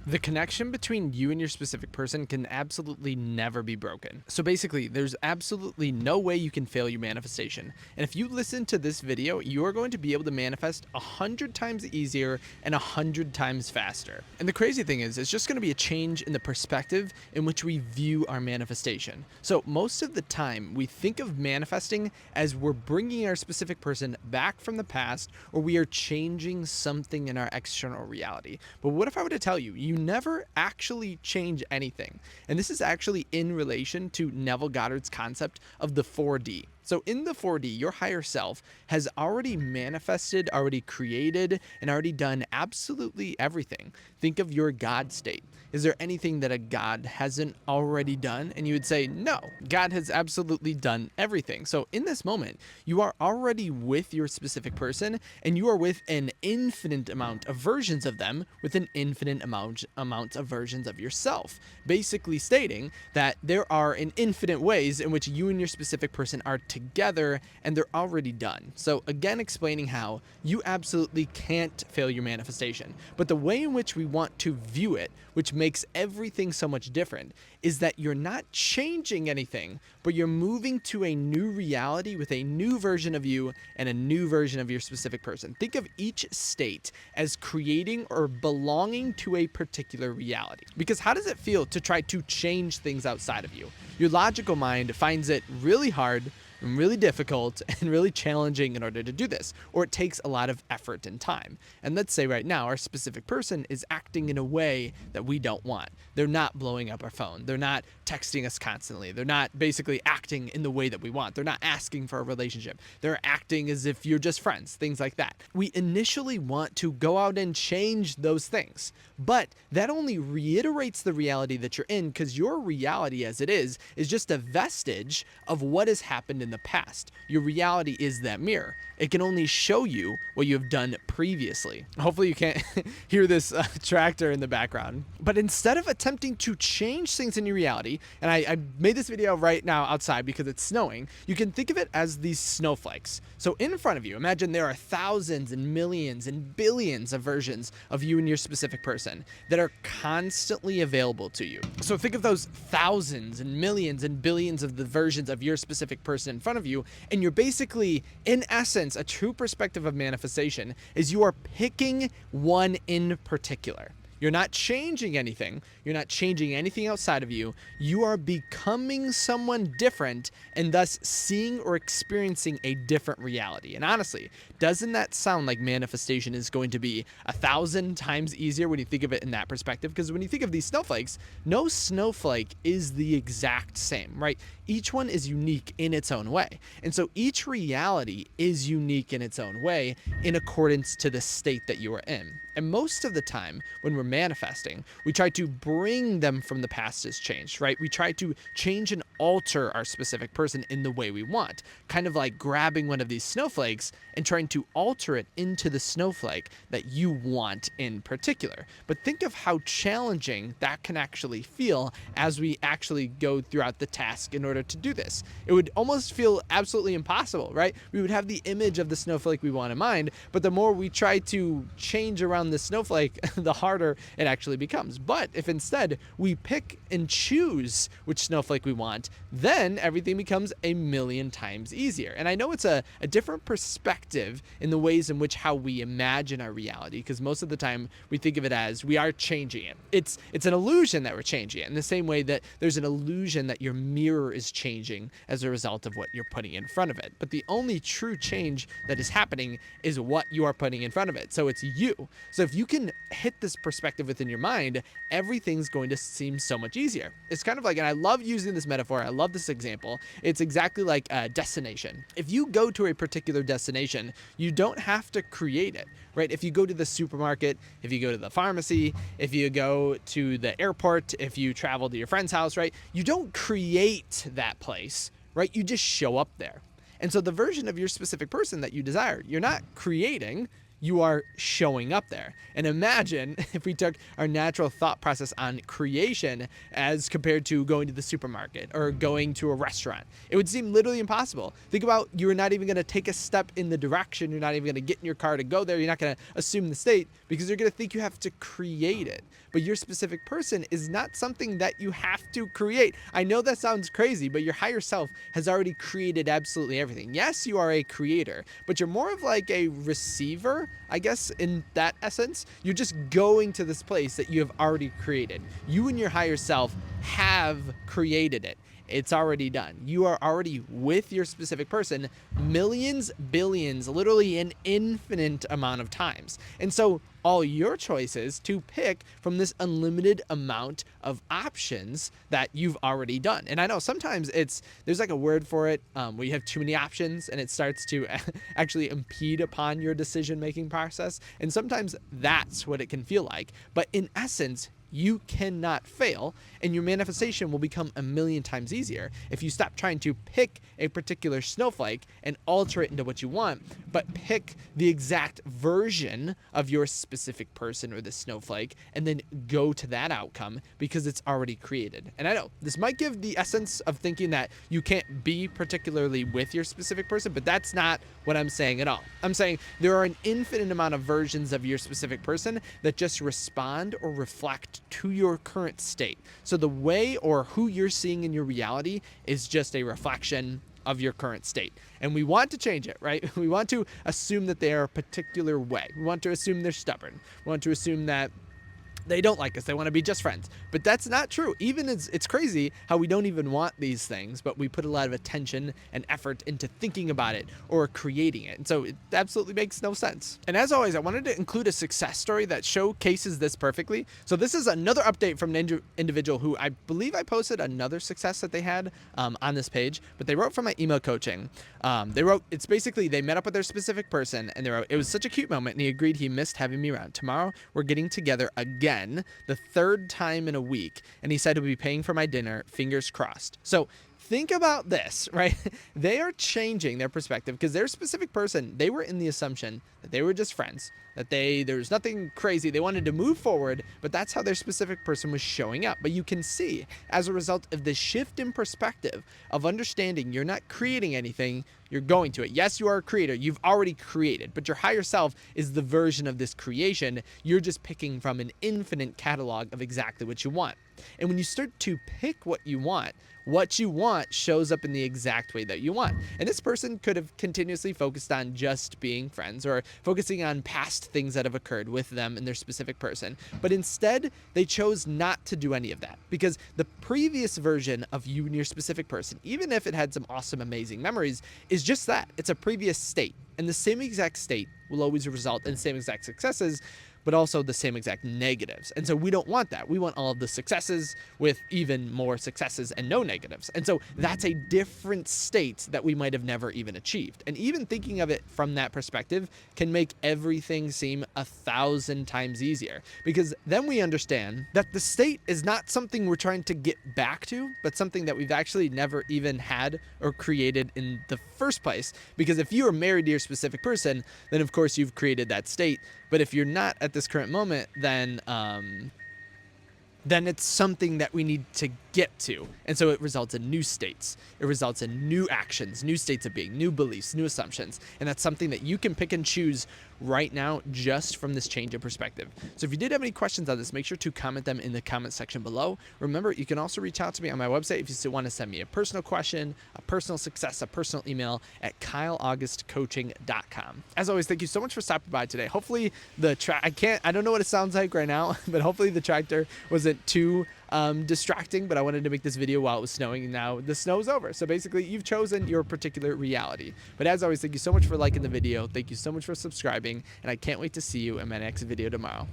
The connection between you and your specific person can absolutely never be broken. So basically, there's absolutely no way you can fail your manifestation. And if you listen to this video, you're going to be able to manifest 100 times easier and 100 times faster. And the crazy thing is, it's just going to be a change in the perspective in which we view our manifestation. So most of the time, we think of manifesting as we're bringing our specific person back from the past, or we are changing something in our external reality. But what if I were to tell you, you never actually change anything? And this is actually in relation to Neville Goddard's concept of the 4D. So in the 4D, your higher self has already manifested, already created, and already done absolutely everything. Think of your God state. Is there anything that a God hasn't already done? And you would say, no, God has absolutely done everything. So in this moment, you are already with your specific person, and you are with an infinite amount of versions of them, with an infinite amount of versions of yourself. Basically stating that there are an infinite ways in which you and your specific person are together, and they're already done. So again, explaining how you absolutely can't fail your manifestation. But the way in which we want to view it, which makes everything so much different, is that you're not changing anything, but you're moving to a new reality with a new version of you and a new version of your specific person. Think of each state as creating or belonging to a particular reality. Because how does it feel to try to change things outside of you? Your logical mind finds it really hard and really difficult and really challenging in order to do this, or it takes a lot of effort and time. And let's say right now our specific person is acting in a way that we don't want. They're not blowing up our phone. They're not texting us constantly. They're not basically acting in the way that we want. They're not asking for a relationship. They're acting as if you're just friends, things like that. We initially want to go out and change those things, but that only reiterates the reality that you're in, because your reality as it is just a vestige of what has happened in the past. Your reality is that mirror. It can only show you what you have done previously. Hopefully you can't hear this tractor in the background. But instead of attempting to change things in your reality, and I made this video right now outside because it's snowing, you can think of it as these snowflakes. So in front of you, imagine there are thousands and millions and billions of versions of you and your specific person that are constantly available to you. So think of those thousands and millions and billions of the versions of your specific person in front of you, and you're basically, in essence, a true perspective of manifestation is you are picking one in particular. You're not changing anything. You're not changing anything outside of you. You are becoming someone different and thus seeing or experiencing a different reality. And honestly, doesn't that sound like manifestation is going to be 1,000 times easier when you think of it in that perspective? Because when you think of these snowflakes, no snowflake is the exact same, right? Each one is unique in its own way. And so each reality is unique in its own way in accordance to the state that you are in. And most of the time when we're manifesting, we try to bring them from the past as changed, right? We try to change and alter our specific person in the way we want, kind of like grabbing one of these snowflakes and trying to alter it into the snowflake that you want in particular. But think of how challenging that can actually feel as we actually go throughout the task in order to do this. It would almost feel absolutely impossible, right? We would have the image of the snowflake we want in mind, but the more we try to change around the snowflake, the harder it actually becomes. But if instead we pick and choose which snowflake we want, then everything becomes a million times easier. And I know it's a different perspective in the ways in which how we imagine our reality, because most of the time we think of it as we are changing it. It's an illusion that we're changing it, in the same way that there's an illusion that your mirror is changing as a result of what you're putting in front of it. But the only true change that is happening is what you are putting in front of it. So it's you. So if you can hit this perspective within your mind, everything's going to seem so much easier. It's kind of like, and I love using this metaphor, I love this example, it's exactly like a destination. If you go to a particular destination, you don't have to create it, right? If you go to the supermarket, if you go to the pharmacy, if you go to the airport, if you travel to your friend's house, right? You don't create that place, right? You just show up there. And so the version of your specific person that you desire, you're not creating, you are showing up there. And imagine if we took our natural thought process on creation as compared to going to the supermarket or going to a restaurant. It would seem literally impossible. Think about, you're not even going to take a step in the direction. You're not even going to get in your car to go there. You're not going to assume the state because you're going to think you have to create it. But your specific person is not something that you have to create. I know that sounds crazy, but your higher self has already created absolutely everything. Yes, you are a creator, but you're more of like a receiver, I guess, in that essence. You're just going to this place that you have already created. You and your higher self have created it. It's already done. You are already with your specific person millions, billions, literally an infinite amount of times. And so all your choices to pick from this unlimited amount of options that you've already done. And I know sometimes there's like a word for it, where you have too many options and it starts to actually impede upon your decision-making process. And sometimes that's what it can feel like. But in essence, you cannot fail, and your manifestation will become a million times easier if you stop trying to pick a particular snowflake and alter it into what you want, but pick the exact version of your specific person or the snowflake and then go to that outcome because it's already created. And I know this might give the essence of thinking that you can't be particularly with your specific person, but that's not what I'm saying at all. I'm saying there are an infinite amount of versions of your specific person that just respond or reflect to your current state. So the way or who you're seeing in your reality is just a reflection of your current state. And we want to change it, right? We want to assume that they are a particular way. We want to assume they're stubborn. We want to assume that they don't like us. They want to be just friends. But that's not true. Even it's crazy how we don't even want these things, but we put a lot of attention and effort into thinking about it or creating it. And so it absolutely makes no sense. And as always, I wanted to include a success story that showcases this perfectly. So this is another update from an individual who I believe I posted another success that they had on this page, but they wrote from my email coaching. They wrote, it's basically, they met up with their specific person and they wrote, "It was such a cute moment and he agreed he missed having me around. Tomorrow we're getting together again, the third time in a week, and he said he'll be paying for my dinner, fingers crossed." So think about this, right? They are changing their perspective because their specific person, they were in the assumption that they were just friends, that there's nothing crazy. They wanted to move forward, but that's how their specific person was showing up. But you can see, as a result of this shift in perspective of understanding you're not creating anything, you're going to it. Yes, you are a creator. You've already created, but your higher self is the version of this creation. You're just picking from an infinite catalog of exactly what you want. And when you start to pick what you want shows up in the exact way that you want. And this person could have continuously focused on just being friends or focusing on past things that have occurred with them and their specific person. But instead, they chose not to do any of that because the previous version of you and your specific person, even if it had some awesome, amazing memories, is just that. It's a previous state. And the same exact state will always result in the same exact successes, but also the same exact negatives. And so we don't want that. We want all of the successes with even more successes and no negatives. And so that's a different state that we might have never even achieved. And even thinking of it from that perspective can make everything seem 1,000 times easier, because then we understand that the state is not something we're trying to get back to, but something that we've actually never even had or created in the first place. Because if you are married to your specific person, then of course you've created that state. But if you're not at this current moment, then it's something that we need to get to. And so it results in new states. It results in new actions, new states of being, new beliefs, new assumptions. And that's something that you can pick and choose right now just from this change in perspective. So if you did have any questions on this, make sure to comment them in the comment section below. Remember, you can also reach out to me on my website if you still want to send me a personal question, a personal success, a personal email at kyleaugustcoaching.com. As always, thank you so much for stopping by today. Hopefully the I don't know what it sounds like right now, but hopefully the tractor wasn't too distracting, but I wanted to make this video while it was snowing, and now the snow's over. So basically, you've chosen your particular reality. But as always, thank you so much for liking the video. Thank you so much for subscribing, and I can't wait to see you in my next video tomorrow.